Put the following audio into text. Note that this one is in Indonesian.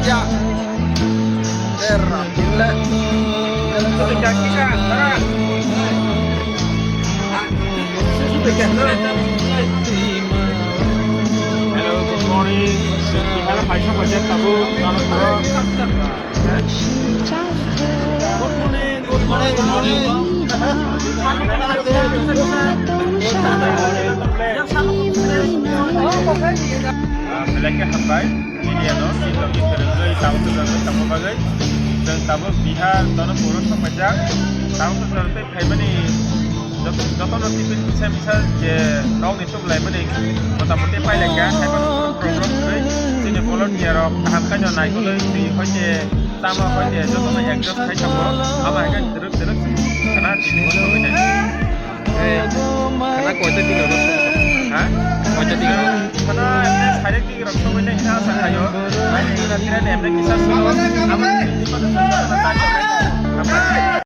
ya. Terra, gila. Sudah kaki kan, sekarang. Sudah Hello, good morning. Kita paisa bajet tabu, kalau terus. Good morning, good morning, good morning. Belakang hambai, ini ada kita terus tahu terus tamu bagai, dan tamu Bihar, tanah Purus macam, tahu terus Thailand যত নথি bisa je nong itu mulai mending motamoti pai lega Thailand program করে তিনি ফলন নিয়ার কাহাম কাজ নাই কলে দি হইছে তামা হইছে যত না একজস খাই থাকব আমার এখান দরক দরক খানা তিনি বন্ধ হই নাই খানা কয়টা দিন রস হ্যাঁ কয়টা দিন খানা এমনি সাড়ে দিন রস হই নাই না আসা খাইও আই না তিরা এমনি কিসা সুলো আমার